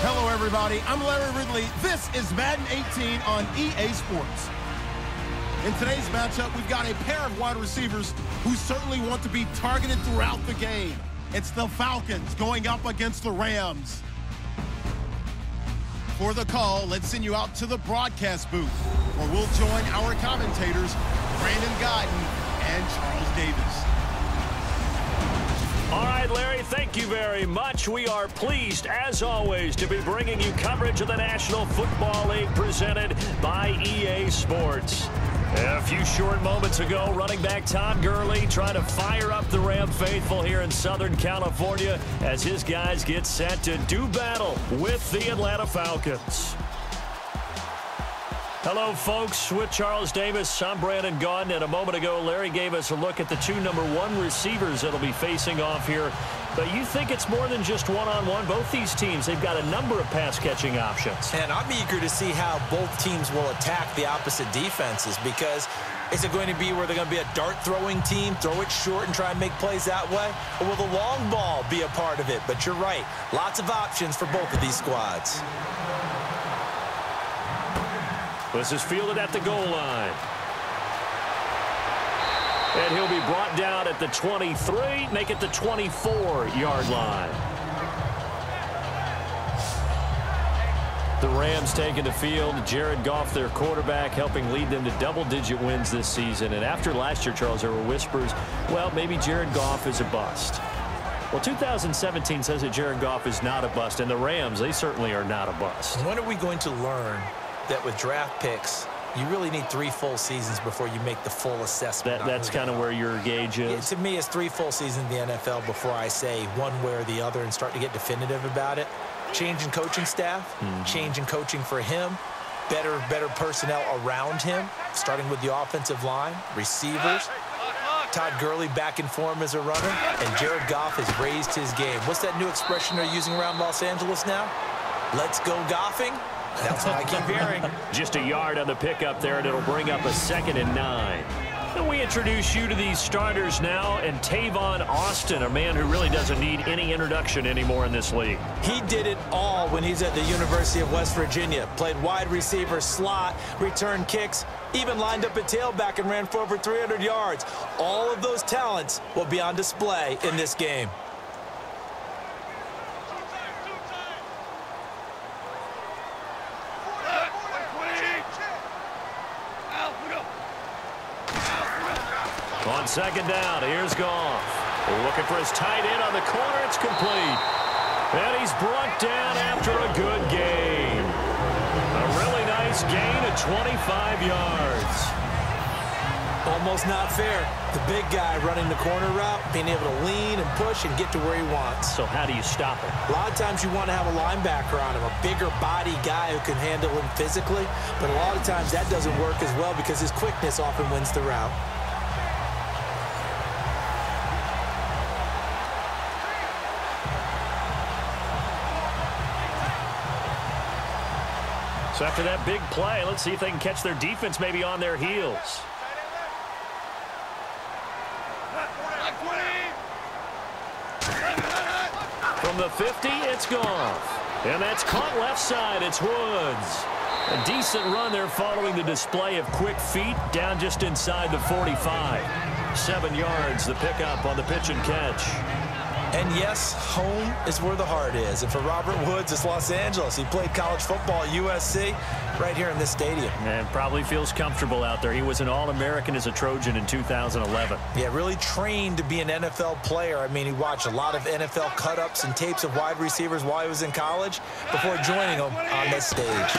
Hello, everybody. I'm Larry Ridley. This is Madden 18 on EA Sports. In today's matchup, we've got a pair of wide receivers who certainly want to be targeted throughout the game. It's the Falcons going up against the Rams. For the call, let's send you out to the broadcast booth, where we'll join our commentators, Brandon Guyton and Charles Davis. All right, Larry, thank you very much. We are pleased, as always, to be bringing you coverage of the National Football League presented by EA Sports. A few short moments ago, running back Todd Gurley trying to fire up the Ram faithful here in Southern California as his guys get set to do battle with the Atlanta Falcons. Hello, folks. With Charles Davis, I'm Brandon Guyton, and a moment ago, Larry gave us a look at the two #1 receivers that'll be facing off here. But you think it's more than just one-on-one? Both these teams, they've got a number of pass-catching options. And I'm eager to see how both teams will attack the opposite defenses, because is it going to be where they're going to be a dart-throwing team, throw it short and try and make plays that way? Or will the long ball be a part of it? But you're right, lots of options for both of these squads. This is fielded at the goal line. And he'll be brought down at the 23, make it the 24-yard line. The Rams taking the field. Jared Goff, their quarterback, helping lead them to double-digit wins this season. And after last year, Charles, there were whispers, well, maybe Jared Goff is a bust. Well, 2017 says that Jared Goff is not a bust, and the Rams, they certainly are not a bust. When are we going to learn that with draft picks, you really need 3 full seasons before you make the full assessment? That's kind of where your gauge is. To me, it's 3 full seasons in the NFL before I say one way or the other and start to get definitive about it. Change in coaching staff, change in coaching for him, better personnel around him, starting with the offensive line, receivers. Todd Gurley back in form as a runner, and Jared Goff has raised his game. What's that new expression they're using around Los Angeles now? Let's go Goffing. That's what I keep hearing. Just a yard on the pickup there, and it'll bring up a 2nd and 9. And we introduce you to these starters now, and Tavon Austin, a man who really doesn't need any introduction anymore in this league. He did it all when he's at the University of West Virginia. Played wide receiver, slot, returned kicks, even lined up at tailback and ran for over 300 yards. All of those talents will be on display in this game. On 2nd down, here's Goff. Looking for his tight end on the corner. It's complete. And he's brought down after a good gain. A really nice gain of 25 yards. Almost not fair. The big guy running the corner route, being able to lean and push and get to where he wants. So how do you stop it? A lot of times you want to have a linebacker on him, a bigger body guy who can handle him physically. But a lot of times that doesn't work as well because his quickness often wins the route. So after that big play, let's see if they can catch their defense maybe on their heels. From the 50, it's Goff. And that's caught left side. It's Woods. A decent run there following the display of quick feet down just inside the 45. 7 yards, the pickup on the pitch and catch. And yes, home is where the heart is. And for Robert Woods, it's Los Angeles. He played college football at USC right here in this stadium. And probably feels comfortable out there. He was an All-American as a Trojan in 2011. Yeah, really trained to be an NFL player. I mean, he watched a lot of NFL cut-ups and tapes of wide receivers while he was in college before joining them on this stage.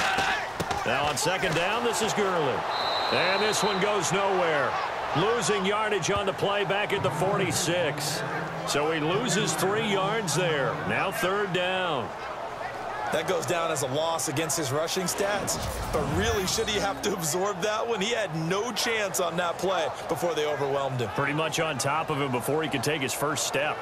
Now on 2nd down, this is Gurley. And this one goes nowhere. Losing yardage on the play back at the 46. So he loses 3 yards there. Now 3rd down. That goes down as a loss against his rushing stats. But really, should he have to absorb that one? He had no chance on that play before they overwhelmed him. Pretty much on top of him before he could take his first step.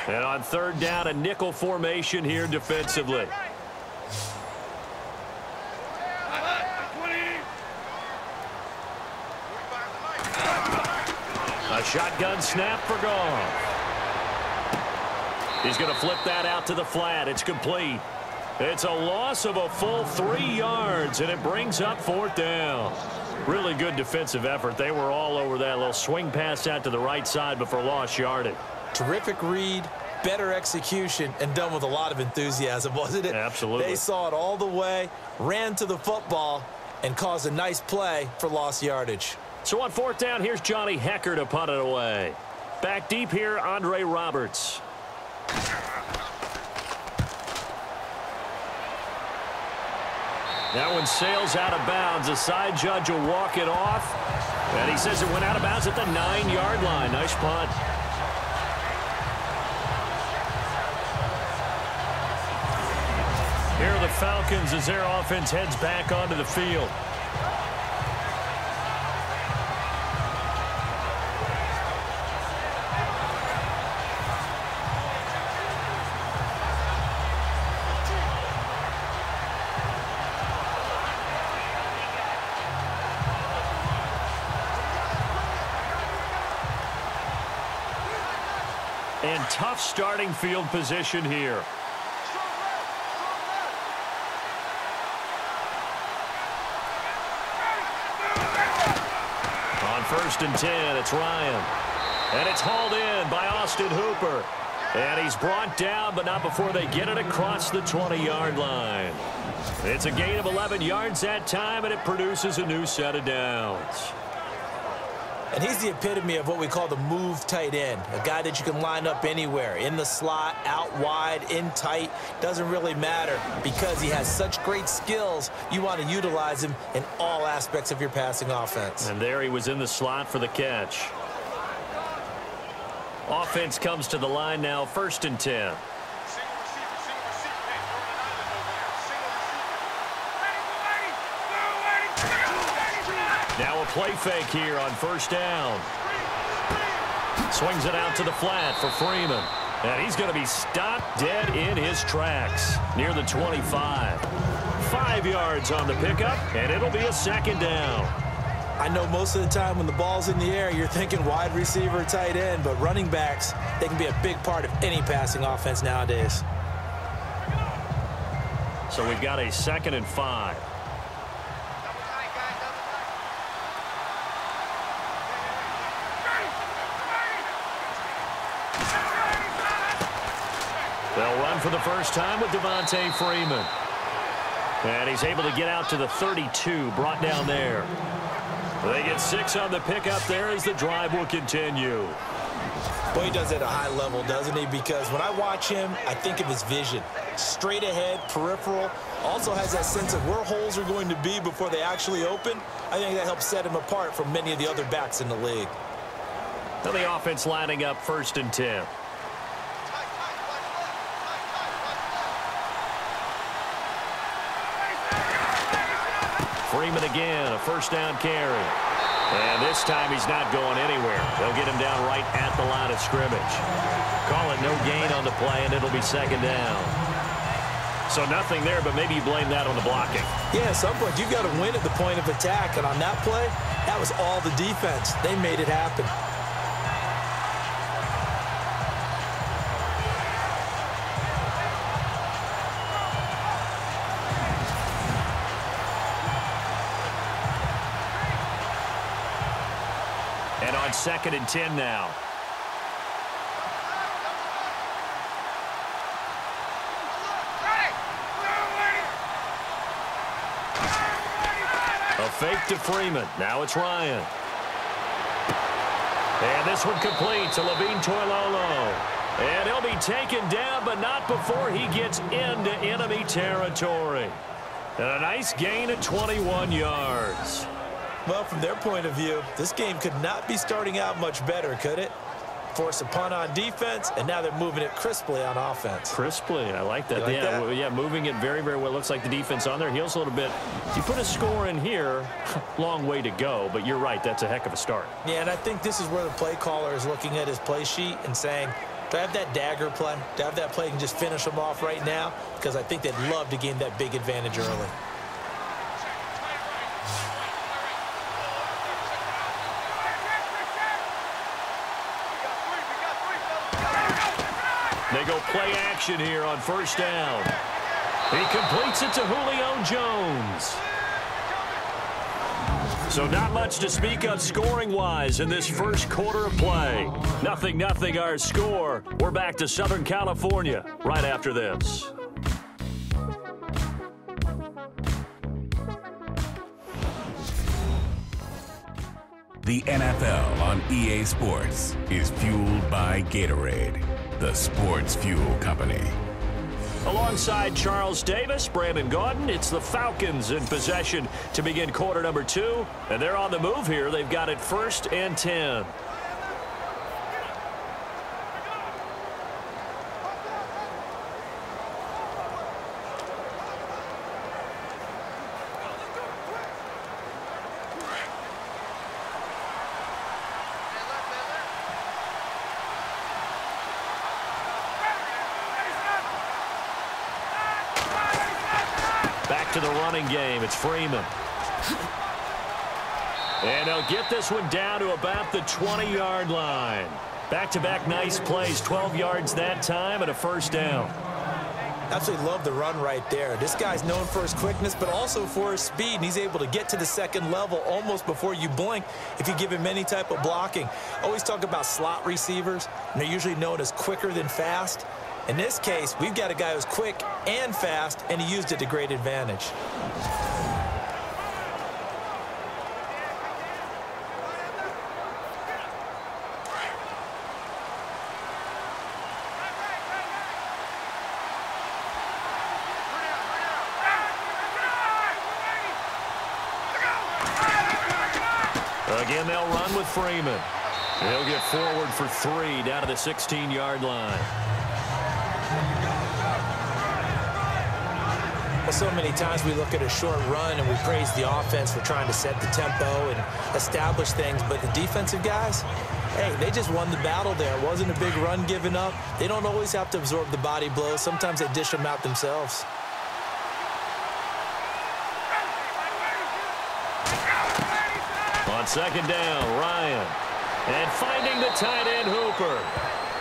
And on 3rd down, a nickel formation here defensively. A A shotgun snap for Goff. He's going to flip that out to the flat. It's complete. It's a loss of a full 3 yards, and it brings up 4th down. Really good defensive effort. They were all over that little swing pass out to the right side before lost yardage. Terrific read, better execution, and done with a lot of enthusiasm, wasn't it? Absolutely. They saw it all the way, ran to the football, and caused a nice play for lost yardage. So on 4th down, here's Johnny Hecker to punt it away. Back deep here, Andre Roberts. That one sails out of bounds. The side judge will walk it off. And he says it went out of bounds at the 9-yard line. Nice punt. Here are the Falcons as their offense heads back onto the field. And tough starting field position here. On 1st and 10, it's Ryan. And it's hauled in by Austin Hooper. And he's brought down, but not before they get it across the 20-yard line. It's a gain of 11 yards that time, and it produces a new set of downs. And he's the epitome of what we call the move tight end, a guy that you can line up anywhere, in the slot, out wide, in tight, doesn't really matter because he has such great skills. You want to utilize him in all aspects of your passing offense. And there he was in the slot for the catch. Offense comes to the line now, 1st and 10. Now a play fake here on 1st down. Swings it out to the flat for Freeman. And he's going to be stopped dead in his tracks near the 25. 5 yards on the pickup, and it'll be a 2nd down. I know most of the time when the ball's in the air, you're thinking wide receiver, tight end, but running backs, they can be a big part of any passing offense nowadays. So we've got a 2nd and 5. They'll run for the first time with Devontae Freeman. And he's able to get out to the 32, brought down there. They get 6 on the pickup there as the drive will continue. Boy, he does it at a high level, doesn't he? Because when I watch him, I think of his vision. Straight ahead, peripheral. Also has that sense of where holes are going to be before they actually open. I think that helps set him apart from many of the other backs in the league. Now the offense lining up 1st and 10. Freeman again, a 1st down carry. And this time he's not going anywhere. They'll get him down right at the line of scrimmage. Call it no gain on the play, and it'll be 2nd down. So nothing there, but maybe you blame that on the blocking. Yeah, at some point, you've got to win at the point of attack. And on that play, that was all the defense. They made it happen. And on 2nd and 10 now. A fake to Freeman. Now it's Ryan. And this one complete to Levine Toilolo. And he'll be taken down, but not before he gets into enemy territory. And a nice gain of 21 yards. Well, from their point of view, this game could not be starting out much better, could it? Force a punt on defense, and now they're moving it crisply on offense. Crisply, I like that. You like that? Yeah, moving it very, very well. Looks like the defense on their heels a little bit. You put a score in here, long way to go, but you're right, that's a heck of a start. Yeah, and I think this is where the play caller is looking at his play sheet and saying, do I have that dagger play? Do I have that play and just finish them off right now? Because I think they'd love to gain that big advantage early. They go play action here on first down. He completes it to Julio Jones. So not much to speak of scoring-wise in this first quarter of play. 0-0 our score. We're back to Southern California right after this. The NFL on EA Sports is fueled by Gatorade, the sports fuel company. Alongside Charles Davis, Brandon Gaudin, it's the Falcons in possession to begin quarter number 2. And they're on the move here. They've got it 1st and 10. Back to the running game. It's Freeman. And he'll get this one down to about the 20-yard line. Back-to-back nice plays. 12 yards that time and a first down. Absolutely love the run right there. This guy's known for his quickness, but also for his speed. And he's able to get to the second level almost before you blink if you give him any type of blocking. Always talk about slot receivers, and they're usually known as quicker than fast. In this case, we've got a guy who's quick and fast, and he used it to great advantage. Again, they'll run with Freeman. He'll get forward for 3 down to the 16-yard line. Well, so many times we look at a short run and we praise the offense for trying to set the tempo and establish things, but the defensive guys, hey, they just won the battle there. It wasn't a big run given up. They don't always have to absorb the body blows. Sometimes they dish them out themselves. On second down, Ryan. And finding the tight end, Hooper.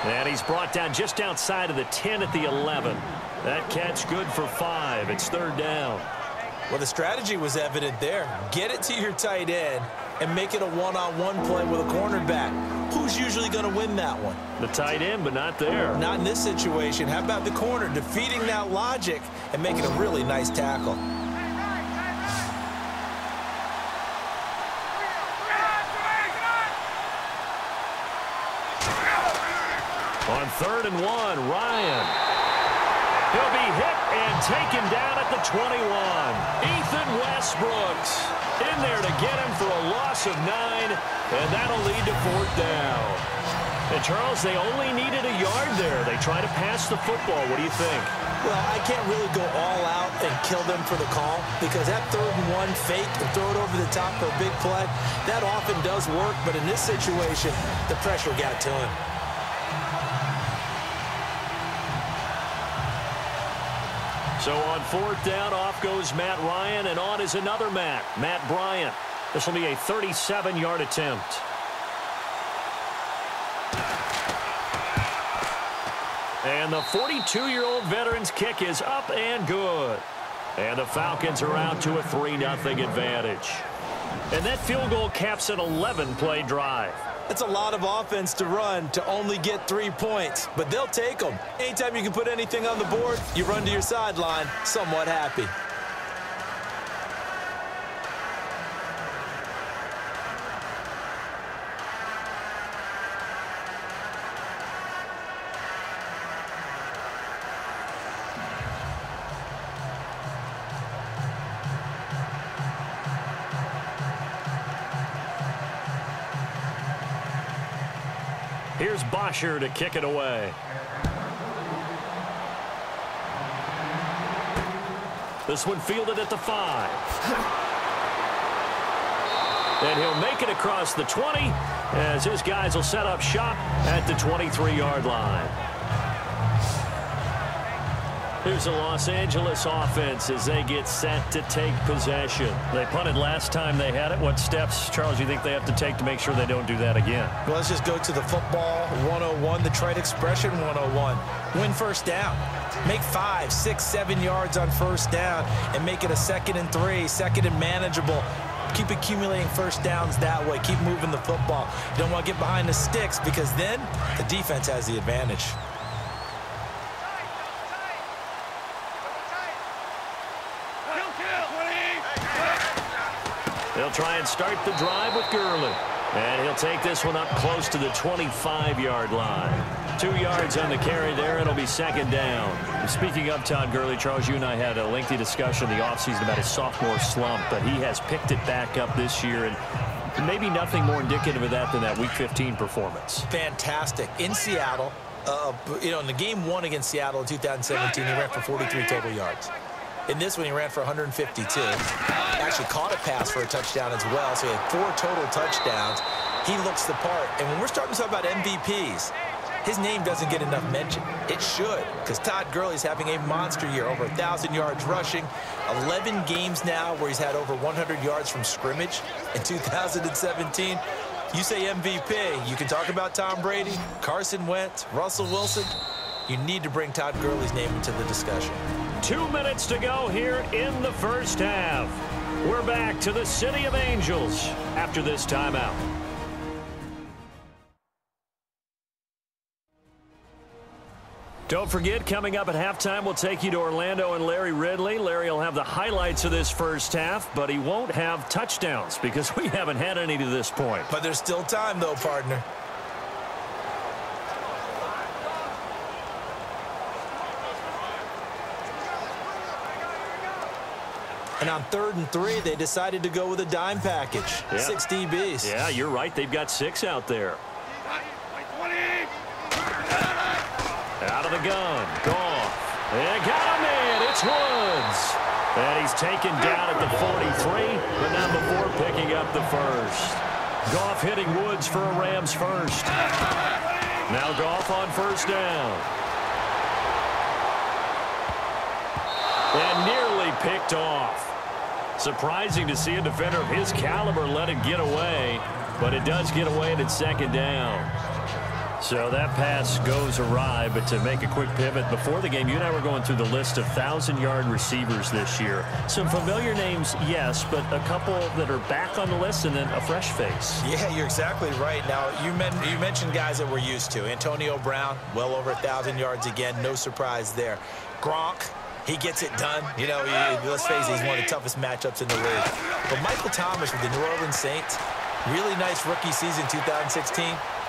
And he's brought down just outside of the 10 at the 11. That catch good for 5. It's 3rd down. Well, the strategy was evident there. Get it to your tight end and make it a one-on-one play with a cornerback. Who's usually going to win that one? The tight end, but not there. Not in this situation. How about the corner defeating that logic and making a really nice tackle? On 3rd and 1, Ryan. He'll be hit and taken down at the 21. Ethan Westbrooks in there to get him for a loss of 9, and that'll lead to 4th down. And, Charles, they only needed a yard there. They try to pass the football. What do you think? Well, I can't really go all out and kill them for the call because that 3rd and 1 fake and throw it over the top for a big play, that often does work, but in this situation, the pressure got to him. So on 4th down, off goes Matt Ryan, and on is another Matt Bryant. This will be a 37-yard attempt. And the 42-year-old veteran's kick is up and good. And the Falcons are out to a 3-0 advantage. And that field goal caps an 11-play drive. That's a lot of offense to run to only get 3 points, but they'll take them. Anytime you can put anything on the board, you run to your sideline somewhat happy. Here's Bosher to kick it away. This one fielded at the 5. And he'll make it across the 20 as his guys will set up shop at the 23-yard line. Here's the Los Angeles offense as they get set to take possession. They punted last time they had it. What steps, Charles, do you think they have to take to make sure they don't do that again? Well, let's just go to the football 101, the trade expression 101. Win first down. Make 5, 6, 7 yards on first down and make it a 2nd and 3, 2nd and manageable. Keep accumulating first downs that way. Keep moving the football. You don't want to get behind the sticks because then the defense has the advantage. They'll try and start the drive with Gurley. And he'll take this one up close to the 25-yard line. 2 yards on the carry there. It'll be 2nd down. And speaking of Todd Gurley, Charles, you and I had a lengthy discussion in the offseason about his sophomore slump, but he has picked it back up this year, and maybe nothing more indicative of that than that Week 15 performance. Fantastic. In Seattle, in the game 1 against Seattle in 2017, he ran for 43 total yards. In this one, he ran for 152. Actually caught a pass for a touchdown as well, so he had 4 total touchdowns. He looks the part. And when we're starting to talk about MVPs, his name doesn't get enough mention. It should, because Todd Gurley's having a monster year, over 1,000 yards rushing, 11 games now where he's had over 100 yards from scrimmage in 2017. You say MVP, you can talk about Tom Brady, Carson Wentz, Russell Wilson. You need to bring Todd Gurley's name into the discussion. 2 minutes to go here in the first half. We're back to the City of Angels after this timeout. Don't forget, coming up at halftime, we'll take you to Orlando and Larry Ridley. Larry will have the highlights of this first half, but he won't have touchdowns because we haven't had any to this point. But there's still time, though, partner. And on 3rd and 3, they decided to go with a dime package. Yeah. 6 DBs. Yeah, you're right. They've got 6 out there. Out of the gun. Goff. They got him in. It's Woods. And he's taken down at the 43, but not before picking up the first. Goff hitting Woods for a Rams first. Now Goff on first down. And nearly picked off. Surprising to see a defender of his caliber let it get away, but it does get away and it's 2nd down. So that pass goes awry, but to make a quick pivot, before the game, you and I were going through the list of 1,000-yard receivers this year. Some familiar names, yes, but a couple that are back on the list and then a fresh face. Yeah, you're exactly right. Now, you mentioned guys that we're used to. Antonio Brown, well over 1,000 yards again. No surprise there. Gronk. He gets it done. You know, let's face it, he's one of the toughest matchups in the league. But Michael Thomas with the New Orleans Saints, really nice rookie season 2016.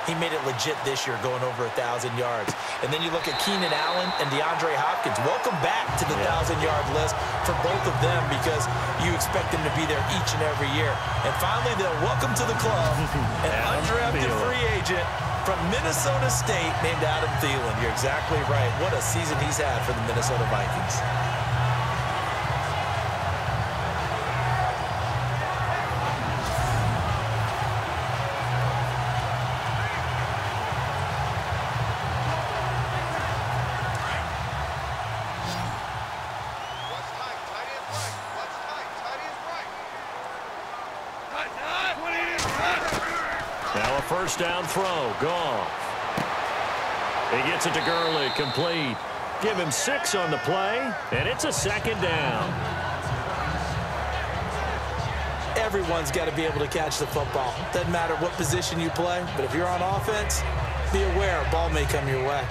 He made it legit this year, going over 1,000 yards. And then you look at Keenan Allen and DeAndre Hopkins. Welcome back to the 1,000-yard list for both of them because you expect them to be there each and every year. And finally, they'll welcome to the club an undrafted free agent from Minnesota State named Adam Thielen. You're exactly right. What a season he's had for the Minnesota Vikings. First down throw. Goff. He gets it to Gurley. Complete. Give him 6 on the play, and it's a 2nd down. Everyone's got to be able to catch the football. Doesn't matter what position you play, but if you're on offense, be aware a ball may come your way.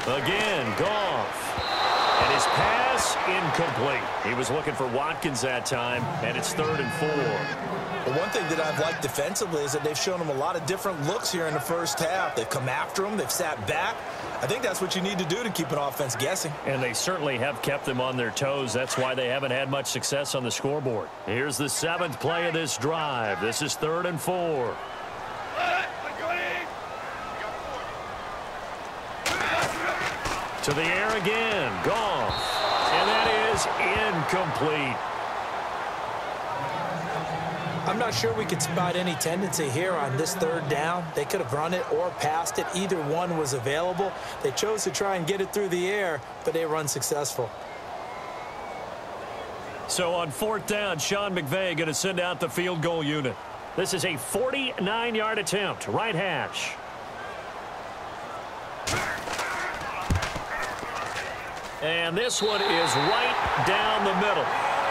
Again, Goff. And his pass incomplete. He was looking for Watkins that time, and it's 3rd and 4. Well, one thing that I've liked defensively is that they've shown him a lot of different looks here in the first half. They've come after him. They've sat back. I think that's what you need to do to keep an offense guessing. And they certainly have kept them on their toes. That's why they haven't had much success on the scoreboard. Here's the 7th play of this drive. This is 3rd and 4. To the air again. Goff. And that is incomplete. I'm not sure we could spot any tendency here on this third down. They could have run it or passed it. Either one was available. They chose to try and get it through the air, but they were unsuccessful. So on fourth down, Sean McVay going to send out the field goal unit. This is a 49-yard attempt, right hash. And this one is right down the middle.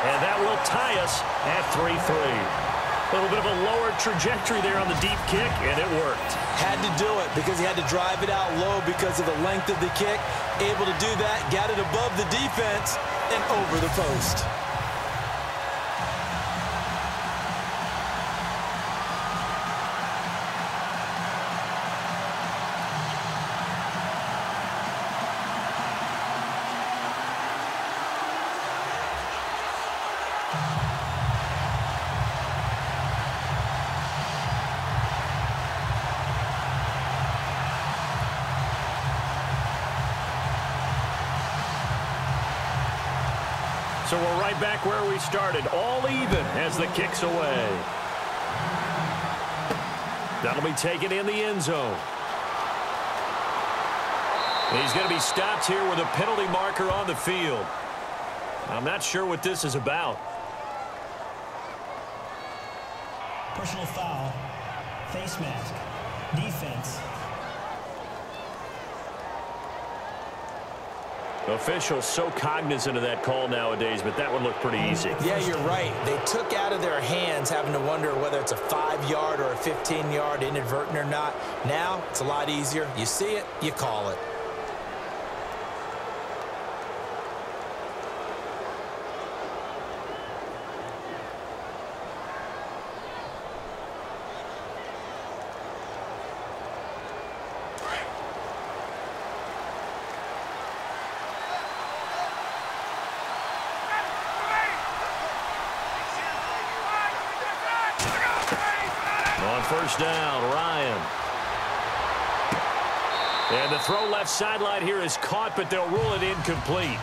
And that will tie us at 3-3. A little bit of a lower trajectory there on the deep kick, and it worked. Had to do it because he had to drive it out low because of the length of the kick. Able to do that, got it above the defense and over the post. So we're right back where we started, all even as the kick's away. That'll be taken in the end zone. And he's going to be stopped here with a penalty marker on the field. I'm not sure what this is about. Personal foul, face mask, defense. Officials so cognizant of that call nowadays, but that one looked pretty easy. Yeah, you're right. They took out of their hands having to wonder whether it's a 5-yard or a 15-yard inadvertent or not. Now, it's a lot easier. You see it, you call it. First down, Ryan. And the throw left sideline here is caught, but they'll rule it incomplete.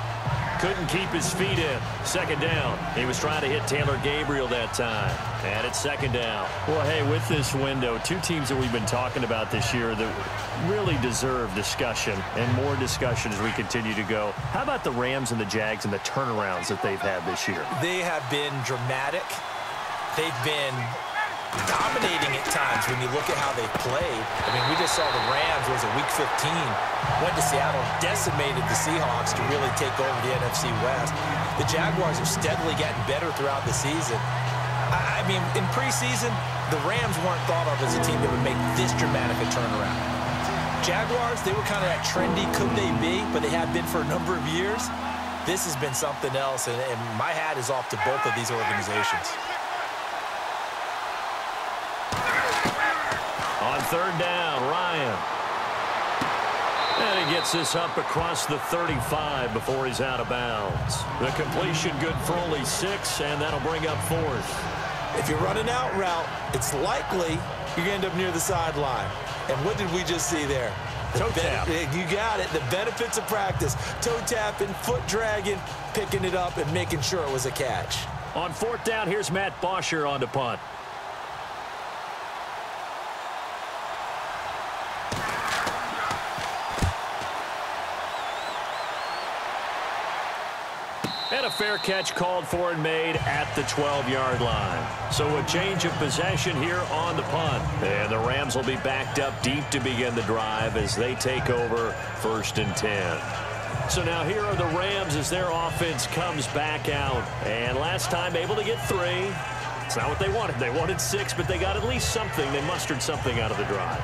Couldn't keep his feet in. Second down. He was trying to hit Taylor Gabriel that time. And it's second down. Well, hey, with this window, two teams that we've been talking about this year that really deserve discussion and more discussion as we continue to go. How about the Rams and the Jags and the turnarounds that they've had this year? They have been dramatic. They've been dominating at times when you look at how they've played. I mean, we just saw the Rams, was it week 15, went to Seattle, decimated the Seahawks to really take over the NFC West. The Jaguars have steadily gotten better throughout the season. I mean, in preseason, the Rams weren't thought of as a team that would make this dramatic a turnaround. Jaguars, they were kind of that trendy, could they be, but they have been for a number of years. This has been something else, and my hat is off to both of these organizations. On third down, Ryan. And he gets this up across the 35 before he's out of bounds. The completion good for only 6, and that'll bring up fourth. If you're running out route, it's likely you're going to end up near the sideline. And what did we just see there? Toe tap. You got it. The benefits of practice. Toe tapping, foot dragging, picking it up, and making sure it was a catch. On fourth down, here's Matt Bosher on to punt. And a fair catch called for and made at the 12-yard line. So a change of possession here on the punt. And the Rams will be backed up deep to begin the drive as they take over 1st and 10. So now here are the Rams as their offense comes back out. And last time able to get 3. It's not what they wanted. They wanted 6, but they got at least something. They mustered something out of the drive.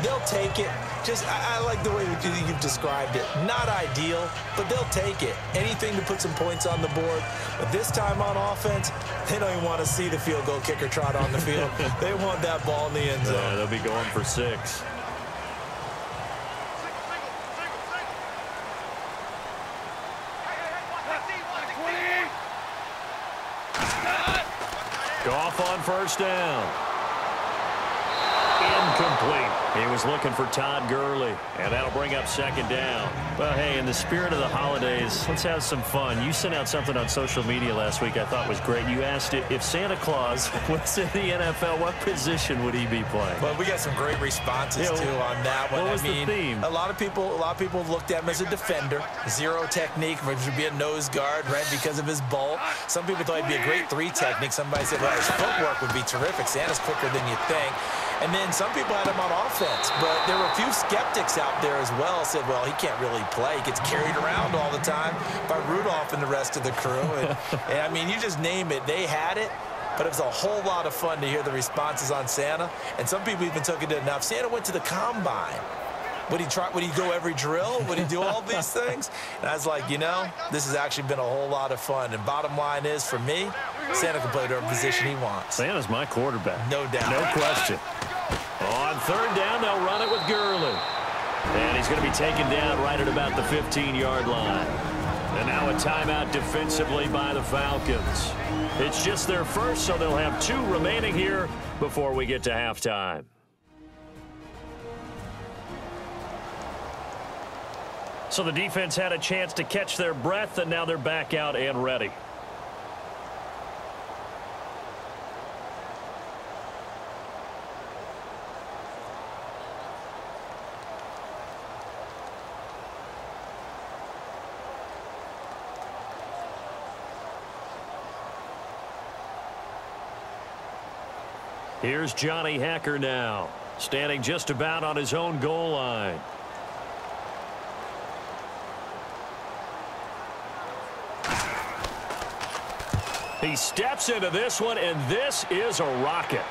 They'll take it. I like the way you've described it. Not ideal, but they'll take it. Anything to put some points on the board. But this time on offense, they don't even want to see the field goal kicker trot on the field. They want that ball in the end zone. Yeah, they'll be going for 6. Goff on first down. Incomplete. incomplete. He was looking for Todd Gurley, and that'll bring up second down. Well, hey, in the spirit of the holidays, let's have some fun. You sent out something on social media last week I thought was great. You asked if Santa Claus was in the NFL, what position would he be playing? Well, we got some great responses, too, on that one. What was the theme? A lot of people looked at him as a defender. Zero technique, which would be a nose guard, right, because of his bulk. Some people thought he'd be a great 3 technique. Somebody said, well, his footwork would be terrific. Santa's quicker than you think. And then some people had him on offense, but there were a few skeptics out there as well. Said, well, he can't really play. He gets carried around all the time by Rudolph and the rest of the crew. And I mean, you just name it. They had it, but it was a whole lot of fun to hear the responses on Santa. And some people even took it to enough. Santa went to the combine. Would he go every drill? Would he do all these things? And I was like, you know, this has actually been a whole lot of fun. And bottom line is, for me, Santa can play whatever position he wants. Santa's my quarterback. No doubt. No question. On third down, they'll run it with Gurley. And he's going to be taken down right at about the 15-yard line. And now a timeout defensively by the Falcons. It's just their first, so they'll have 2 remaining here before we get to halftime. So the defense had a chance to catch their breath, and now they're back out and ready. Here's Johnny Hacker now, standing just about on his own goal line. He steps into this one, and this is a rocket.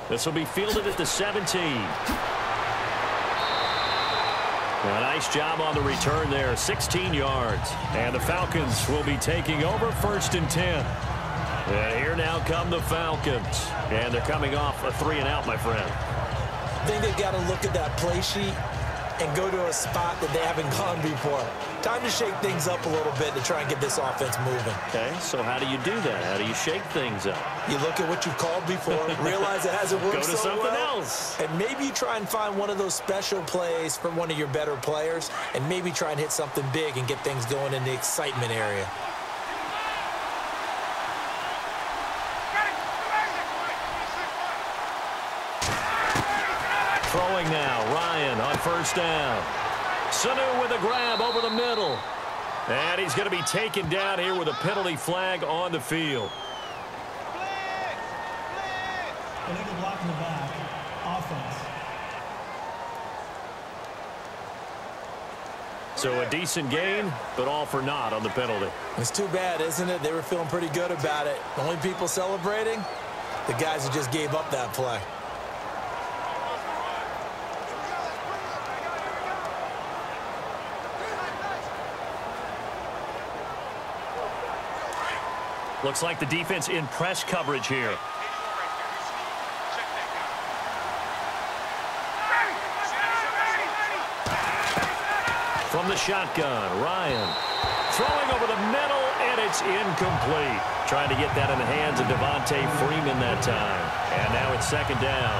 This will be fielded at the 17. A nice job on the return there, 16 yards. And the Falcons will be taking over 1st and 10. And here now come the Falcons. And they're coming off a 3-and-out, my friend. I think they've got to look at that play sheet and go to a spot that they haven't gone before. Time to shake things up a little bit to try and get this offense moving. Okay, so how do you do that? How do you shake things up? You look at what you've called before, realize it hasn't worked so well. Go to something else. And maybe you try and find one of those special plays from one of your better players, and maybe try and hit something big and get things going in the excitement area. Throwing now, Ryan on 1st down. Sanu with a grab over the middle. And he's going to be taken down here with a penalty flag on the field. Illegal block in the back. Offense. So a decent gain, but all for naught on the penalty. It's too bad, isn't it? They were feeling pretty good about it. The only people celebrating, the guys who just gave up that play. Looks like the defense in press coverage here. From the shotgun, Ryan throwing over the middle, and it's incomplete. Trying to get that in the hands of Devontae Freeman that time. And now it's 2nd down.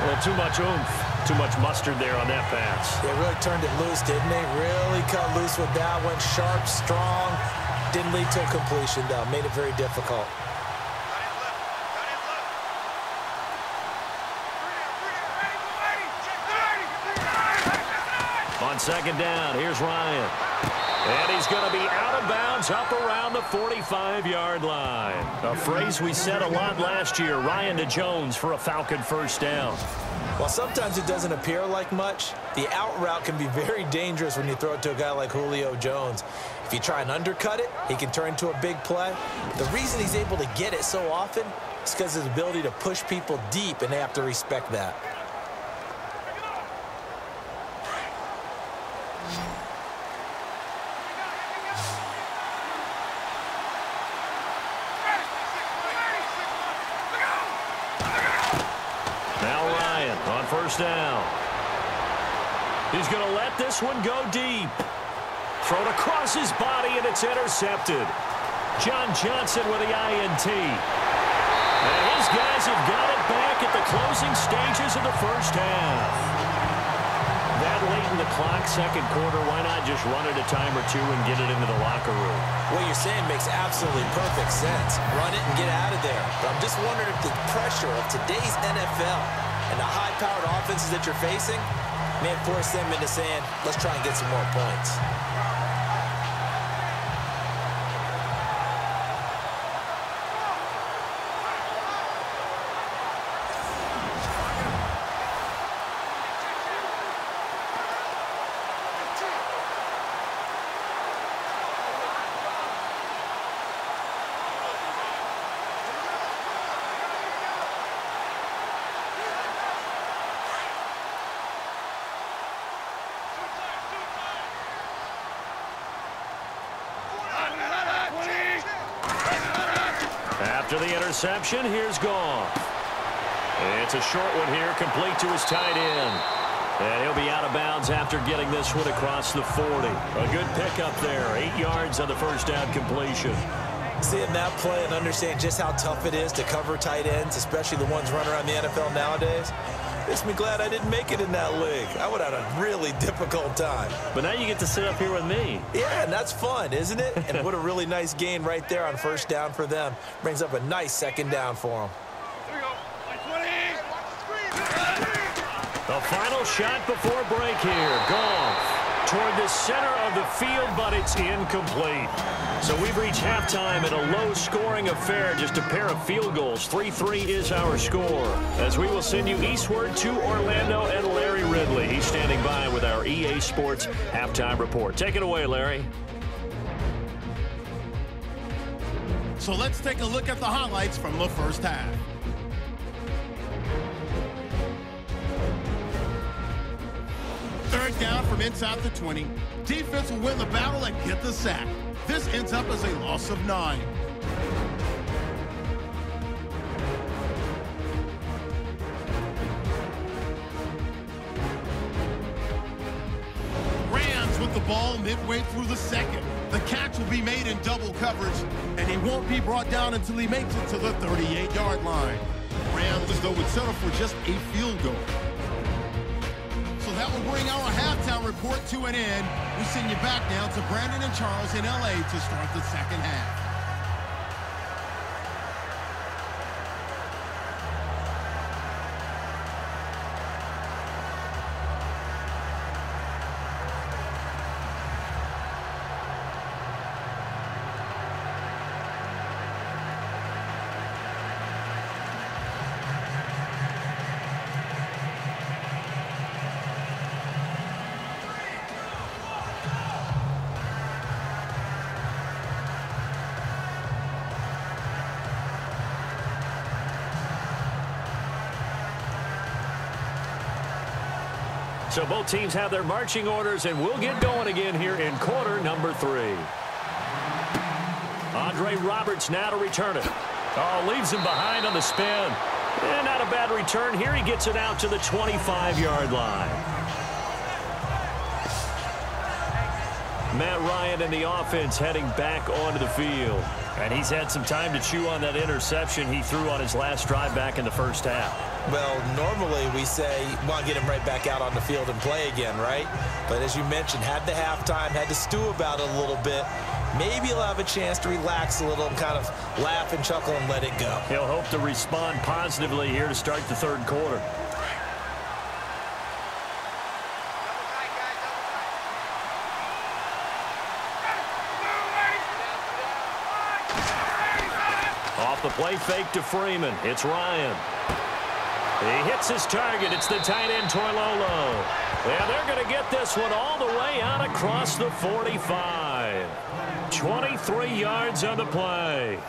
Well, too much oomph, too much mustard there on that pass. They really turned it loose, didn't they? Really cut loose with that one. Sharp, strong. Didn't lead to a completion, though. Made it very difficult. On 2nd down, here's Ryan. And he's going to be out of bounds up around the 45-yard line. A phrase we said a lot last year, Ryan to Jones for a Falcon 1st down. While sometimes it doesn't appear like much, the out route can be very dangerous when you throw it to a guy like Julio Jones. If you try and undercut it, he can turn into a big play. The reason he's able to get it so often is because of his ability to push people deep, and they have to respect that. Now Ryan on 1st down. He's going to let this one go deep. Thrown across his body, and it's intercepted. John Johnson with the INT. And his guys have got it back at the closing stages of the first half. That late in the clock, second quarter, why not just run it a time or two and get it into the locker room? What you're saying makes absolutely perfect sense. Run it and get out of there. But I'm just wondering if the pressure of today's NFL and the high-powered offenses that you're facing may force them into saying, let's try and get some more points. After the interception, here's Goff. It's a short one here, complete to his tight end. And he'll be out of bounds after getting this one across the 40. A good pickup there, 8 yards on the first down completion. Seeing that play and understanding just how tough it is to cover tight ends, especially the ones running around the NFL nowadays, makes me glad I didn't make it in that league. I would have had a really difficult time. But now you get to sit up here with me. Yeah, and that's fun, isn't it? And what a really nice gain right there on first down for them. Brings up a nice second down for them. The final shot before break here. Goff toward the center of the field, but it's incomplete. So we've reached halftime in a low-scoring affair, just a pair of field goals. 3-3 is our score, as we will send you eastward to Orlando and Larry Ridley. He's standing by with our EA Sports halftime report. Take it away, Larry. So let's take a look at the highlights from the first half. Third down from inside the 20. Defense will win the battle and get the sack. This ends up as a loss of 9. Rams with the ball midway through the second. The catch will be made in double coverage, and he won't be brought down until he makes it to the 38-yard line. Rams, though, would settle for just a field goal. So that will bring our halftime report to an end. We send you back now to Brandon and Charles in L.A. to start the second half. So both teams have their marching orders, and we'll get going again here in quarter number 3. Andre Roberts now to return it. Oh, leaves him behind on the spin. And not a bad return here. He gets it out to the 25-yard line. Matt Ryan and the offense heading back onto the field. And he's had some time to chew on that interception he threw on his last drive back in the first half. Well, normally we say, well, get him right back out on the field and play again, right? But as you mentioned, had the halftime, had to stew about it a little bit. Maybe he'll have a chance to relax a little and kind of laugh and chuckle and let it go. He'll hope to respond positively here to start the third quarter. Off the play fake to Freeman. It's Ryan. He hits his target. It's the tight end, Toilolo. And they're going to get this one all the way out across the 45. 23 yards on the play.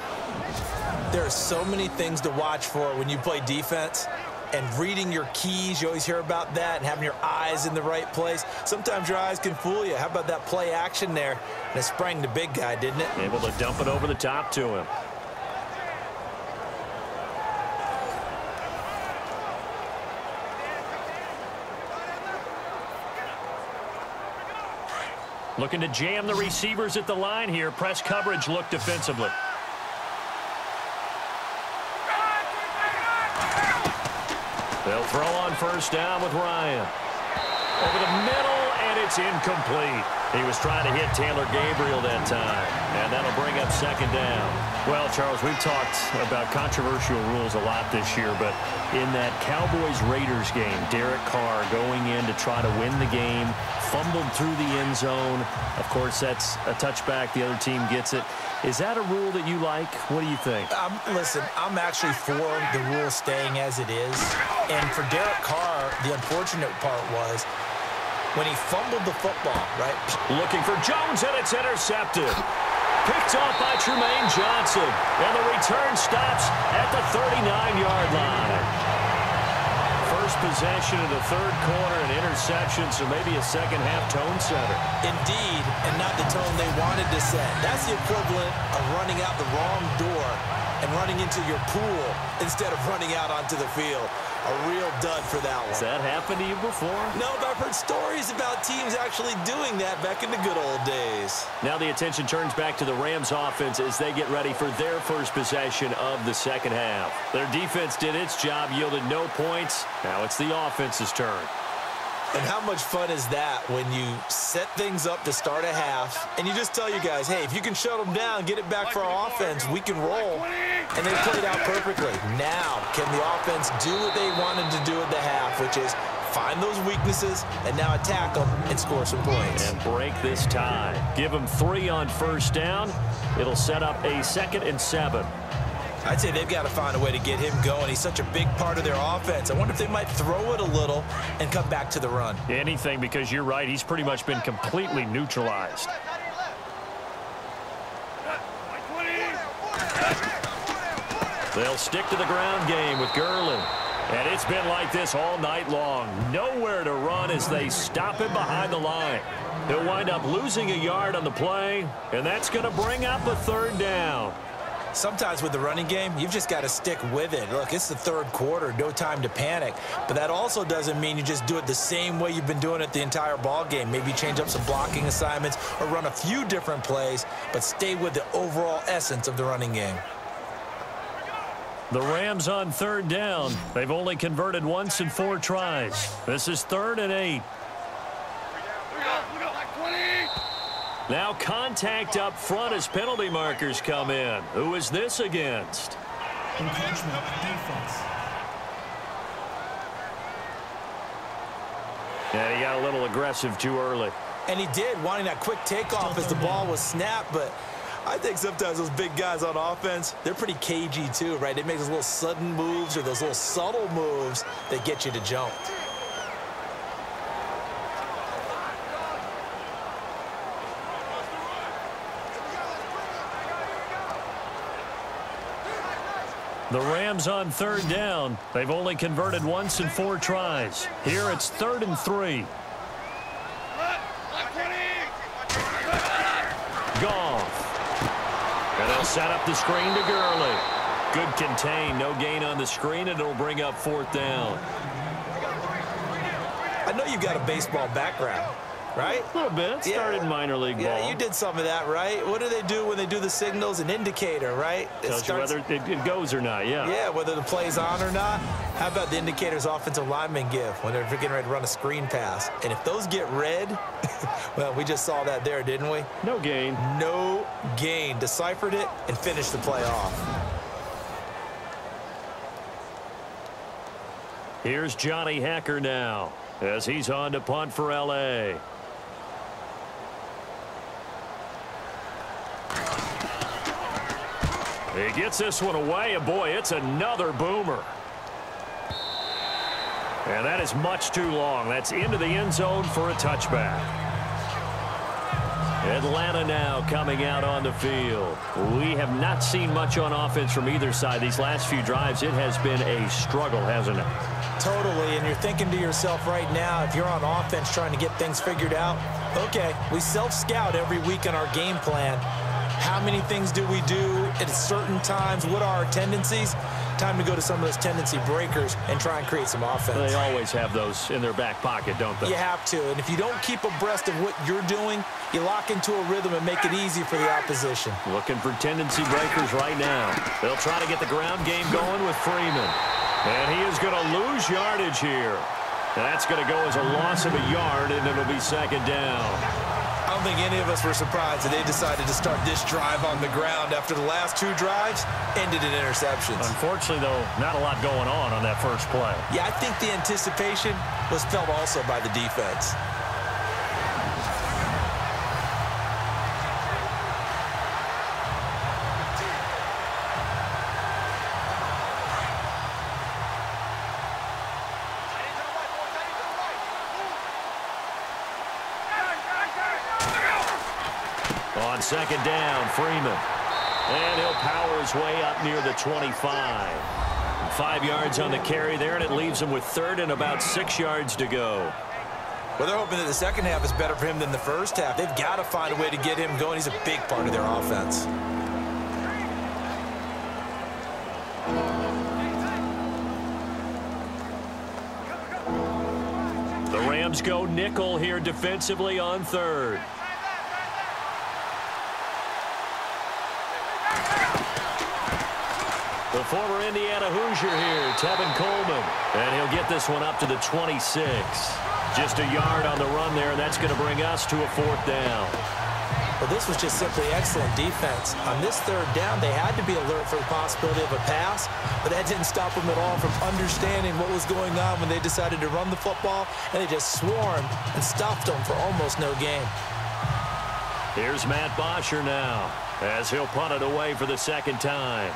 There are so many things to watch for when you play defense. And reading your keys, you always hear about that, and having your eyes in the right place. Sometimes your eyes can fool you. How about that play action there? And it sprang the big guy, didn't it? Able to dump it over the top to him. Looking to jam the receivers at the line here. Press coverage look defensively. They'll throw on first down with Ryan. Over the middle, and it's incomplete. He was trying to hit Taylor Gabriel that time, and that'll bring up second down. Well, Charles, we've talked about controversial rules a lot this year, but in that Cowboys-Raiders game, Derek Carr going in to try to win the game, fumbled through the end zone. Of course, that's a touchback. The other team gets it. Is that a rule that you like? What do you think? Listen, I'm actually for the rule staying as it is. And for Derek Carr, the unfortunate part was when he fumbled the football, right? Looking for Jones, and it's intercepted. Picked off by Tremaine Johnson. And the return stops at the 39-yard line. First possession of the third quarter, an interception, so maybe a second-half tone setter. Indeed, and not the tone they wanted to set. That's the equivalent of running out the wrong door and running into your pool instead of running out onto the field. A real dud for that one. Has that happened to you before? No, but I've heard stories about teams actually doing that back in the good old days. Now the attention turns back to the Rams offense as they get ready for their first possession of the second half. Their defense did its job, yielded no points. Now it's the offense's turn. And how much fun is that when you set things up to start a half and you just tell you guys, hey, if you can shut them down, get it back for our offense, we can roll. And they played out perfectly. Now, can the offense do what they wanted to do at the half, which is find those weaknesses and now attack them and score some points. And break this tie. Give them 3 on first down. It'll set up a 2nd and 7. I'd say they've got to find a way to get him going. He's such a big part of their offense. I wonder if they might throw it a little and come back to the run. Anything, because you're right. He's pretty much been completely neutralized. They'll stick to the ground game with Gurley. And it's been like this all night long. Nowhere to run as they stop him behind the line. He'll wind up losing a yard on the play, and that's going to bring up a 3rd down. Sometimes with the running game, you've just got to stick with it. Look, it's the 3rd quarter, no time to panic. But that also doesn't mean you just do it the same way you've been doing it the entire ball game. Maybe change up some blocking assignments or run a few different plays, but stay with the overall essence of the running game. The Rams on 3rd down. They've only converted once in 4 tries. This is 3rd and 8. Now contact up front as penalty markers come in. Who is this against? Encroachment defense. And he got a little aggressive too early. And he did, wanting that quick takeoff as the ball was snapped, but I think sometimes those big guys on offense, they're pretty cagey too, right? They make those little sudden moves or those little subtle moves that get you to jump. The Rams on 3rd down. They've only converted once in 4 tries. Here it's 3rd and 3. Goff. And they'll set up the screen to Gurley. Good contain. No gain on the screen, and it'll bring up 4th down. I know you've got a baseball background, right? A little bit. Started minor league ball. Yeah, you did some of that, right? What do they do when they do the signals? An indicator, right? Tells you whether it goes or not, yeah. Yeah, whether the play's on or not. How about the indicators offensive linemen give when they're getting ready to run a screen pass? And if those get red, well, we just saw that there, didn't we? No gain. No gain. Deciphered it and finished the play off. Here's Johnny Hacker now as he's on to punt for L.A. He gets this one away, and boy, it's another boomer. And that is much too long. That's into the end zone for a touchback. Atlanta now coming out on the field. We have not seen much on offense from either side. These last few drives, it has been a struggle, hasn't it? Totally, and you're thinking to yourself right now, if you're on offense trying to get things figured out, okay, we self-scout every week in our game plan. How many things do we do at certain times? What are our tendencies? Time to go to some of those tendency breakers and try and create some offense. They always have those in their back pocket, don't they? You have to, and if you don't keep abreast of what you're doing, you lock into a rhythm and make it easy for the opposition. Looking for tendency breakers right now. They'll try to get the ground game going with Freeman. And he is going to lose yardage here. That's going to go as a loss of a yard, and it'll be second down. I don't think any of us were surprised that they decided to start this drive on the ground after the last two drives ended in interceptions. Unfortunately, though, not a lot going on that first play. Yeah, I think the anticipation was felt also by the defense. On second down, Freeman. And he'll power his way up near the 25. 5 yards on the carry there, and it leaves him with third and about 6 yards to go. Well, they're hoping that the second half is better for him than the first half. They've got to find a way to get him going. He's a big part of their offense. The Rams go nickel here defensively on third. The former Indiana Hoosier here, Tevin Coleman. And he'll get this one up to the 26. Just a yard on the run there, and that's going to bring us to a fourth down. Well, this was just simply excellent defense. On this third down, they had to be alert for the possibility of a pass, but that didn't stop them at all from understanding what was going on when they decided to run the football, and they just swarmed and stopped them for almost no gain. Here's Matt Bosher now, as he'll punt it away for the second time.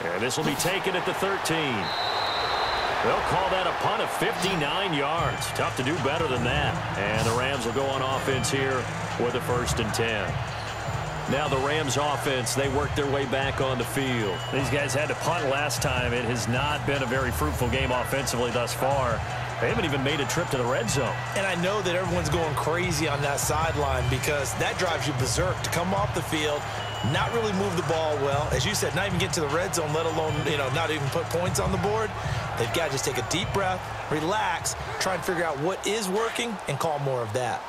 And this will be taken at the 13. They'll call that a punt of 59 yards. Tough to do better than that. And the Rams will go on offense here with a 1st and 10. Now the Rams offense, they work their way back on the field. These guys had to punt last time. It has not been a very fruitful game offensively thus far. They haven't even made a trip to the red zone. And I know that everyone's going crazy on that sideline because that drives you berserk to come off the field, not really move the ball well. As you said, not even get to the red zone, let alone, not even put points on the board. They've got to just take a deep breath, relax, try and figure out what is working and call more of that.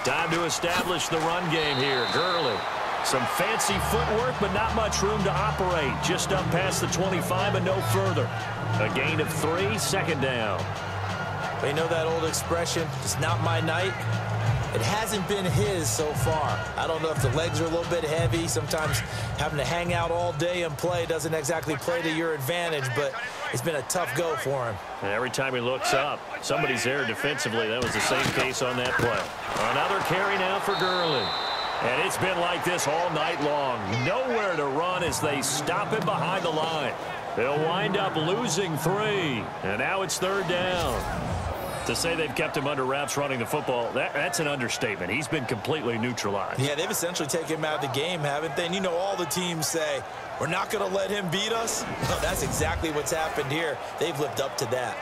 Time to establish the run game here. Gurley. Some fancy footwork, but not much room to operate. Just up past the 25 and no further. A gain of 3, second down. But you know that old expression, it's not my night. It hasn't been his so far. I don't know if the legs are a little bit heavy. Sometimes having to hang out all day and play doesn't exactly play to your advantage, but it's been a tough go for him. And every time he looks up, somebody's there defensively. That was the same case on that play. Another carry now for Gurley. And it's been like this all night long. Nowhere to run as they stop him behind the line. They'll wind up losing 3. And now it's third down. To say they've kept him under wraps running the football, that's an understatement. He's been completely neutralized. Yeah, they've essentially taken him out of the game, haven't they? And you know all the teams say, we're not going to let him beat us. No, that's exactly what's happened here. They've lived up to that.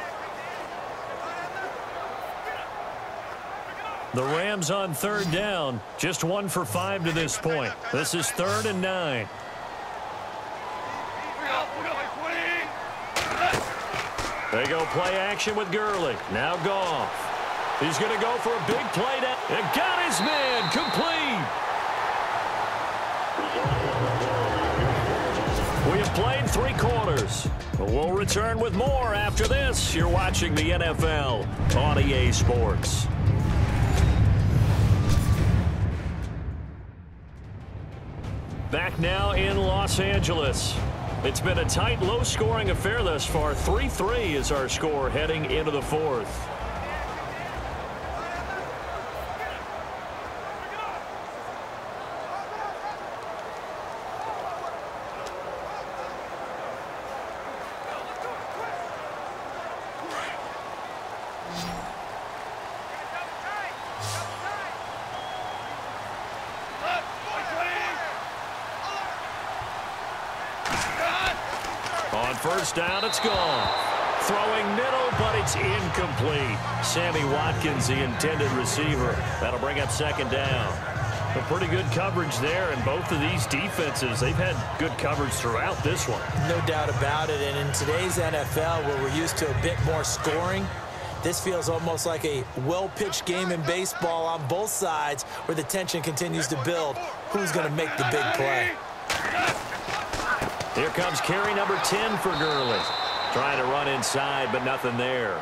The Rams on third down, just 1 for 5 to this point. This is 3rd and 9. They go play action with Gurley. Now Goff. He's going to go for a big play down. And got his man complete. We have played 3 quarters. We'll return with more after this. You're watching the NFL on EA Sports. Back now in Los Angeles. It's been a tight, low-scoring affair thus far. 3-3 is our score heading into the 4th. On first down, it's gone. Throwing middle, but it's incomplete. Sammy Watkins, the intended receiver. That'll bring up second down. Well, pretty good coverage there, and both of these defenses, they've had good coverage throughout this one. No doubt about it, and in today's NFL, where we're used to a bit more scoring, this feels almost like a well-pitched game in baseball on both sides where the tension continues to build. Who's going to make the big play? Here comes carry number 10 for Gurley. Trying to run inside, but nothing there.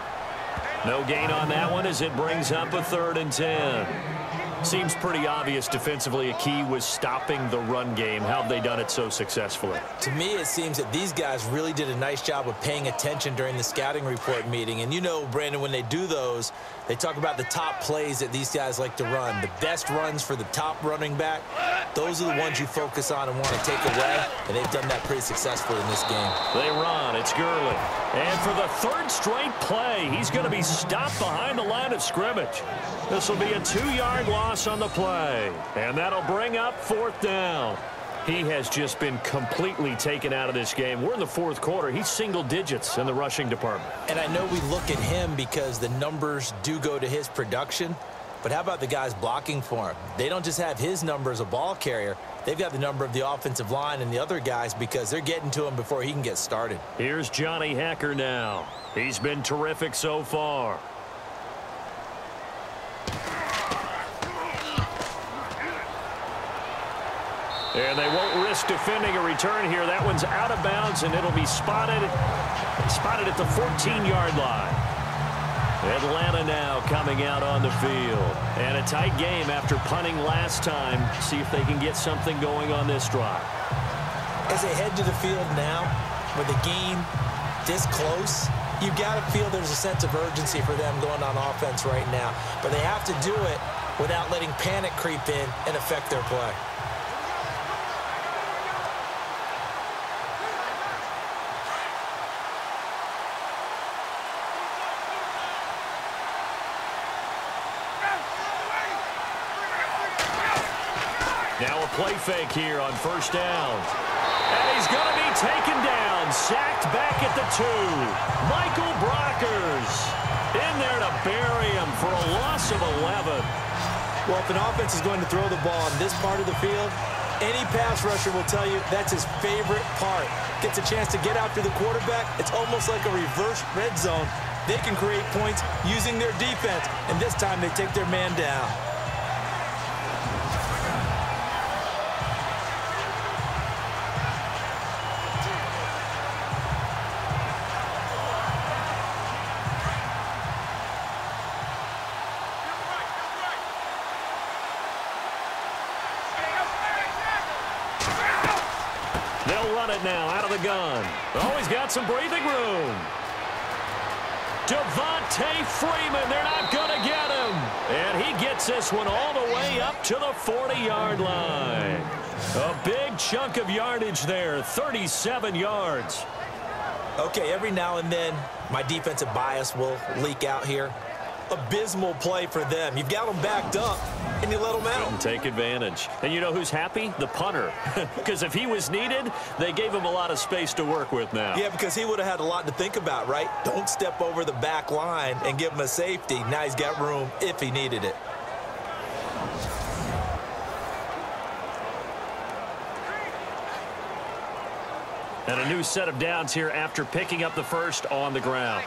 No gain on that one as it brings up a 3rd and 10. Seems pretty obvious defensively a key was stopping the run game. How have they done it so successfully? To me, it seems that these guys really did a nice job of paying attention during the scouting report meeting. And you know, Brandon, when they do those, they talk about the top plays that these guys like to run. The best runs for the top running back, those are the ones you focus on and want to take away. And they've done that pretty successfully in this game. They run. It's Gurley. And for the 3rd straight play, he's going to be stopped behind the line of scrimmage. This will be a 2-yard loss on the play. And that'll bring up 4th down. He has just been completely taken out of this game. We're in the 4th quarter. He's single digits in the rushing department. And I know we look at him because the numbers do go to his production. But how about the guys blocking for him? They don't just have his number as a ball carrier. They've got the number of the offensive line and the other guys because they're getting to him before he can get started. Here's Johnny Hacker now. He's been terrific so far. And they won't risk defending a return here. That one's out of bounds, and it'll be spotted at the 14-yard line. Atlanta now coming out on the field. And a tight game after punting last time. See if they can get something going on this drive. As they head to the field now, with the game this close, you've got to feel there's a sense of urgency for them going on offense right now. But they have to do it without letting panic creep in and affect their play. Now a play fake here on 1st down. And he's going to be taken down. Sacked back at the 2. Michael Brockers in there to bury him for a loss of 11. Well, if an offense is going to throw the ball on this part of the field, any pass rusher will tell you that's his favorite part. Gets a chance to get after the quarterback. It's almost like a reverse red zone. They can create points using their defense, and this time they take their man down. They'll run it now out of the gun. Oh, he's got some breathing room. Devontae Freeman, they're not going to get him. And he gets this one all the way up to the 40-yard line. A big chunk of yardage there, 37 yards. Okay, every now and then, my defensive bias will leak out here. Abysmal play for them. You've got them backed up, and you let them out. Couldn't take advantage. And you know who's happy? The punter. Because if he was needed, they gave him a lot of space to work with now. Yeah, because he would have had a lot to think about, right? Don't step over the back line and give him a safety. Now he's got room if he needed it. And a new set of downs here after picking up the first on the ground.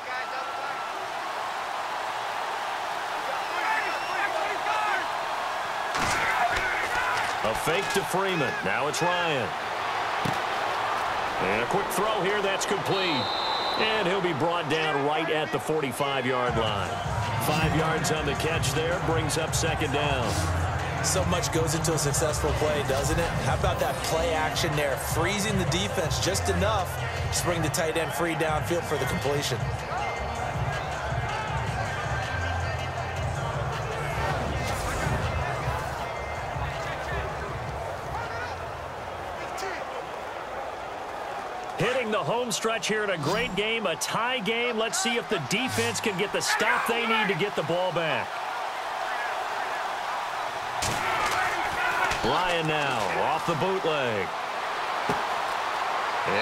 A fake to Freeman. Now it's Ryan. And a quick throw here. That's complete. And he'll be brought down right at the 45-yard line. 5 yards on the catch there. Brings up 2nd down. So much goes into a successful play, doesn't it? How about that play action there? Freezing the defense just enough to bring the tight end free downfield for the completion. Hitting the home stretch here in a great game, a tie game. Let's see if the defense can get the stop they need to get the ball back. Ryan now off the bootleg.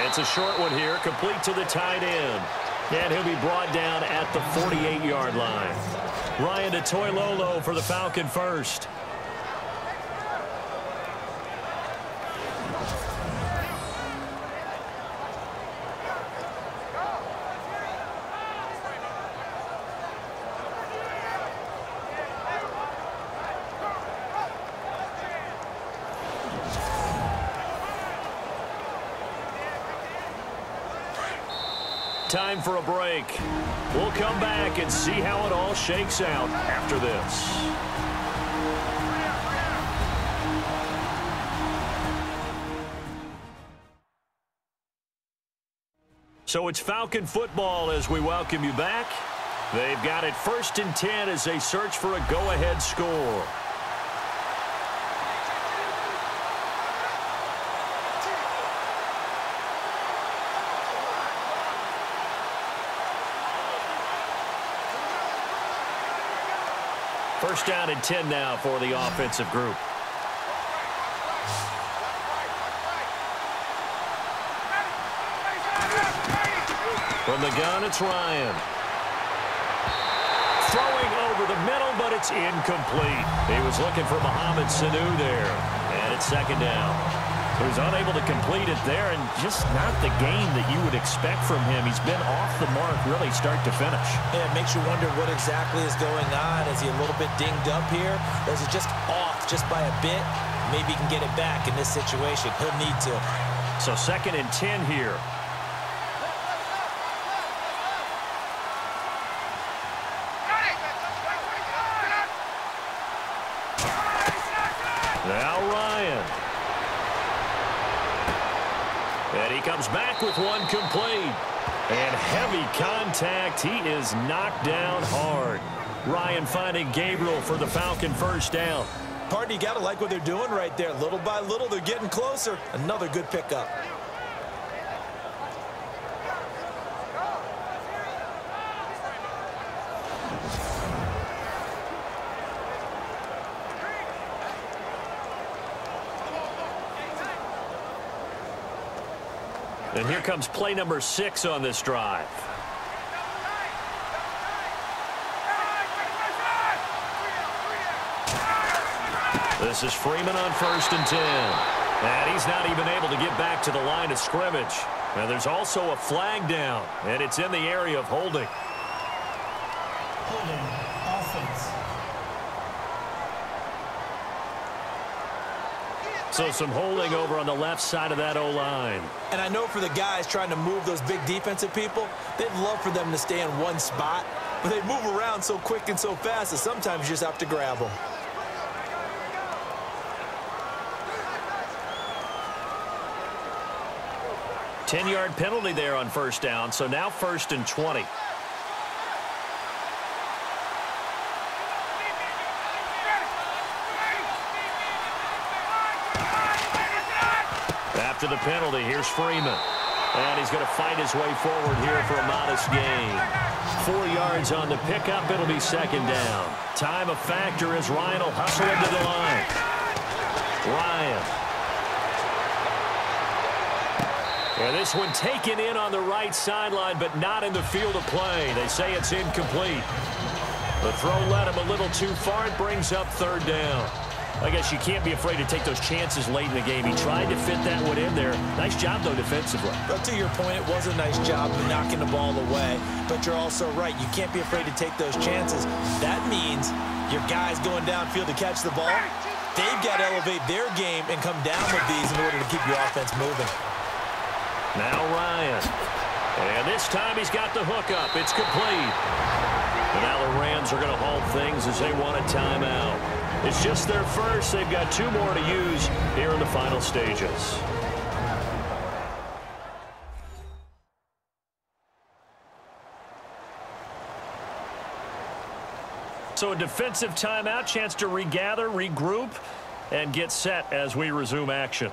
It's a short one here, complete to the tight end. And he'll be brought down at the 48-yard line. Ryan to Toilolo for the Falcon first. Time for a break. We'll come back and see how it all shakes out after this. So it's Falcon football as we welcome you back. They've got it 1st and 10 as they search for a go-ahead score. First down and 10 now for the offensive group. From the gun, it's Ryan. Throwing over the middle, but it's incomplete. He was looking for Mohamed Sanu there, and it's 2nd down. He was unable to complete it there, and just not the game that you would expect from him. He's been off the mark really start to finish. Yeah, it makes you wonder what exactly is going on. Is he a little bit dinged up here, or is it just off just by a bit? Maybe he can get it back in this situation. He'll need to. So 2nd and 10 here. Now Ryan. And he comes back with one complete. And heavy contact. He is knocked down hard. Ryan finding Gabriel for the Falcon 1st down. Partner, you got to like what they're doing right there. Little by little, they're getting closer. Another good pickup. And here comes play number 6 on this drive. This is Freeman on 1st and 10. And he's not even able to get back to the line of scrimmage. And there's also a flag down, and it's in the area of holding. Holding, offense. So some holding over on the left side of that O-line. And I know for the guys trying to move those big defensive people, they'd love for them to stay in one spot, but they move around so quick and so fast that sometimes you just have to grab them. Ten-yard penalty there on 1st down, so now 1st and 20. After the penalty, here's Freeman. And he's going to fight his way forward here for a modest gain. 4 yards on the pickup. It'll be 2nd down. Time a factor as Ryan will hustle into the line. Ryan. And this one taken in on the right sideline, but not in the field of play. They say it's incomplete. The throw led him a little too far. It brings up 3rd down. I guess you can't be afraid to take those chances late in the game. He tried to fit that one in there. Nice job, though, defensively. But to your point, it was a nice job of knocking the ball away. But you're also right. You can't be afraid to take those chances. That means your guys going downfield to catch the ball, they've got to elevate their game and come down with these in order to keep your offense moving. Now Ryan. And this time he's got the hook up. It's complete. And now the Rams are going to halt things as they want a timeout. It's just their first. They've got 2 more to use here in the final stages. So a defensive timeout, chance to regather, regroup, and get set as we resume action.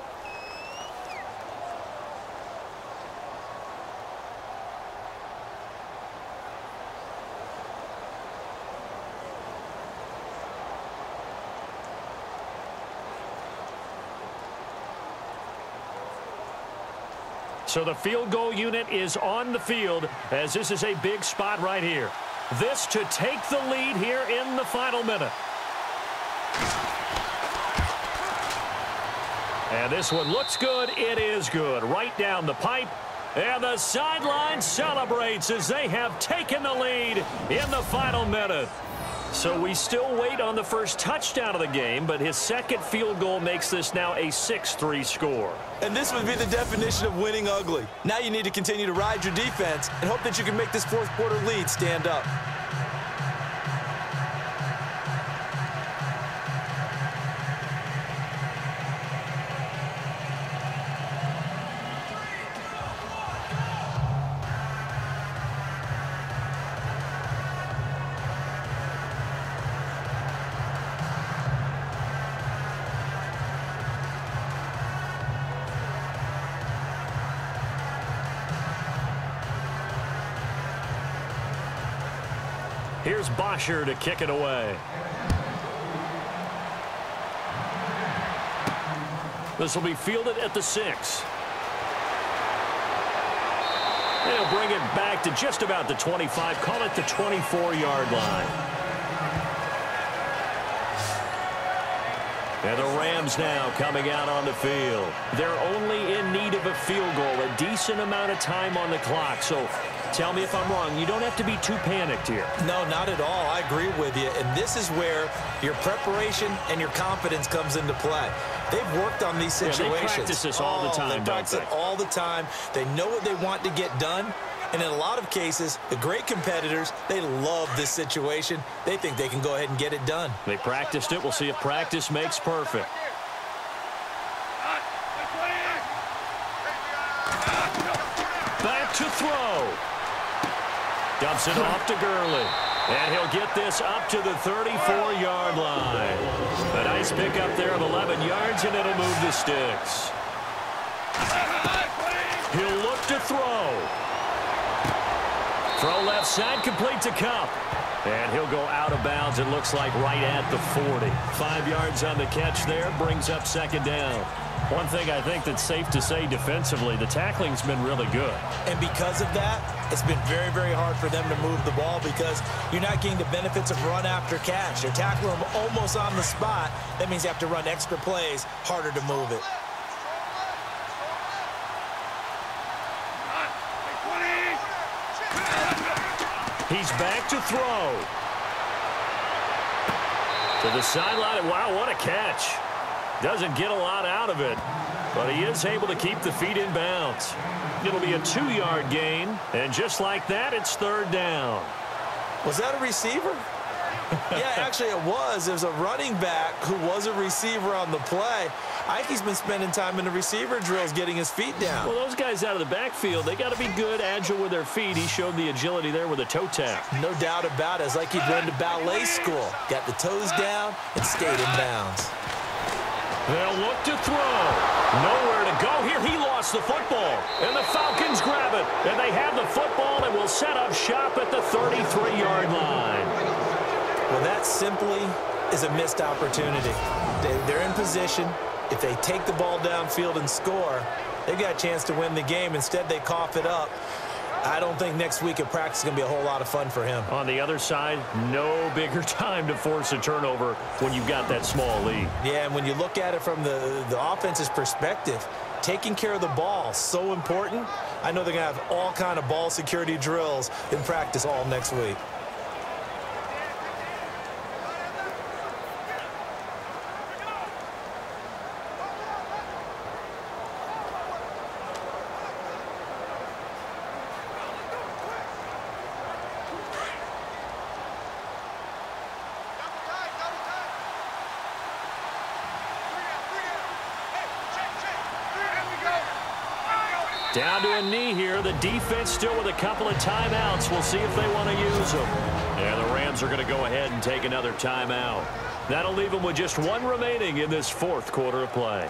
So the field goal unit is on the field as this is a big spot right here. This to take the lead here in the final minute. And this one looks good. It is good. Right down the pipe. And the sideline celebrates as they have taken the lead in the final minute. So we still wait on the first touchdown of the game, but his second field goal makes this now a 6-3 score. And this would be the definition of winning ugly. Now you need to continue to ride your defense and hope that you can make this fourth quarter lead stand up. Here's Bosher to kick it away. This will be fielded at the 6. They'll bring it back to just about the 25. Call it the 24-yard line. And the Rams now coming out on the field. They're only in need of a field goal, a decent amount of time on the clock. So tell me if I'm wrong. You don't have to be too panicked here. No, not at all. I agree with you. And this is where your preparation and your confidence comes into play. They've worked on these situations. Yeah, they practice this all the time, They practice it all the time. They know what they want to get done. And in a lot of cases, the great competitors, they love this situation. They think they can go ahead and get it done. They practiced it. We'll see if practice makes perfect. Back to throw. Dumps it off to Gurley. And he'll get this up to the 34-yard line. A nice pickup there of 11 yards, and it'll move the sticks. He'll look to throw. Throw left side, complete to Kupp. And he'll go out of bounds, it looks like, right at the 40. 5 yards on the catch there, brings up second down. One thing I think that's safe to say defensively, the tackling's been really good. And because of that, it's been very, very hard for them to move the ball because you're not getting the benefits of run after catch. They're tackling them almost on the spot. That means you have to run extra plays, harder to move it. He's back to throw. To the sideline. Wow, what a catch. Doesn't get a lot out of it, but he is able to keep the feet in bounds. It'll be a 2-yard gain, and just like that, it's third down. Was that a receiver? Yeah, actually it was. There's a running back who was a receiver on the play. I think he's been spending time in the receiver drills getting his feet down. Well, those guys out of the backfield, they got to be good, agile with their feet. He showed the agility there with a toe tap. No doubt about it. It's like he'd been to ballet school. Got the toes down and stayed in bounds. They'll look to throw. Nowhere to go here. He lost the football. And the Falcons grab it. And they have the football and will set up shop at the 33-yard line. Well, that simply is a missed opportunity. They're in position. If they take the ball downfield and score, they've got a chance to win the game. Instead, they cough it up. I don't think next week at practice is going to be a whole lot of fun for him. On the other side, no bigger time to force a turnover when you've got that small lead. Yeah, and when you look at it from the offense's perspective, taking care of the ball, so important. I know they're going to have all kind of ball security drills in practice all next week. Down to a knee here. The defense still with a couple of timeouts. We'll see if they want to use them. And the Rams are going to go ahead and take another timeout. That'll leave them with just one remaining in this fourth quarter of play.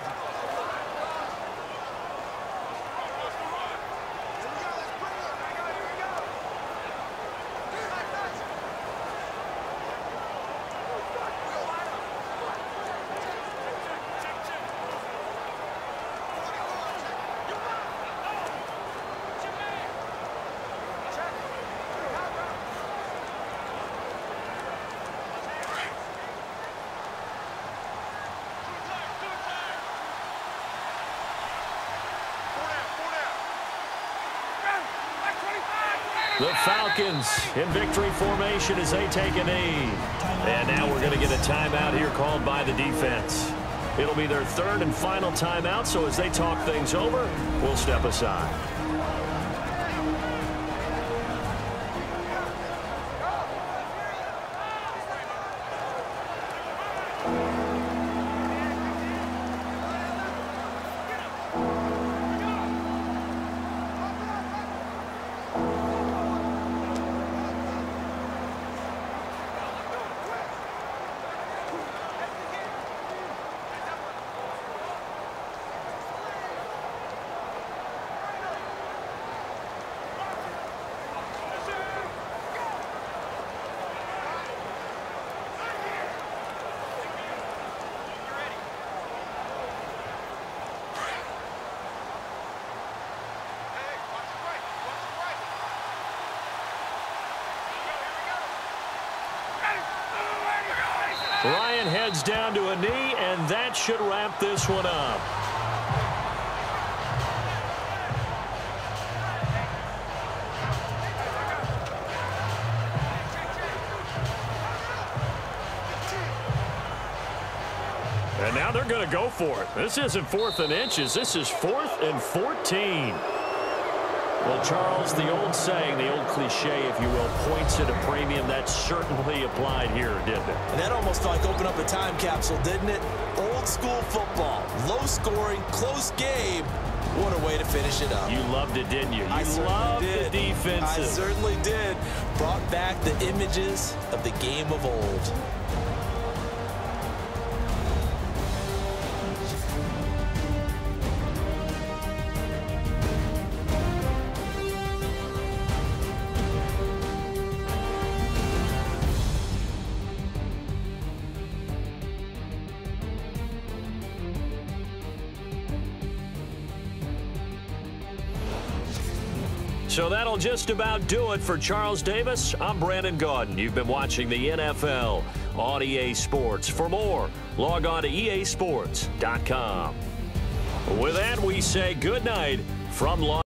The Falcons in victory formation as they take a knee. And now we're going to get a timeout here called by the defense. It'll be their third and final timeout, so as they talk things over, we'll step aside. Ryan heads down to a knee, and that should wrap this one up. And now they're going to go for it. This isn't 4th and inches. This is 4th and 14. Well, Charles, the old saying, the old cliche, if you will, points at a premium. That certainly applied here, didn't it? And that almost like opened up a time capsule, didn't it? Old school football, low scoring, close game. What a way to finish it up. You loved it, didn't you? You loved the defensive. I certainly did. Brought back the images of the game of old. So that'll just about do it for Charles Davis. I'm Brandon Gaudin. You've been watching the NFL on EA Sports. For more, log on to easports.com. With that, we say good night from Los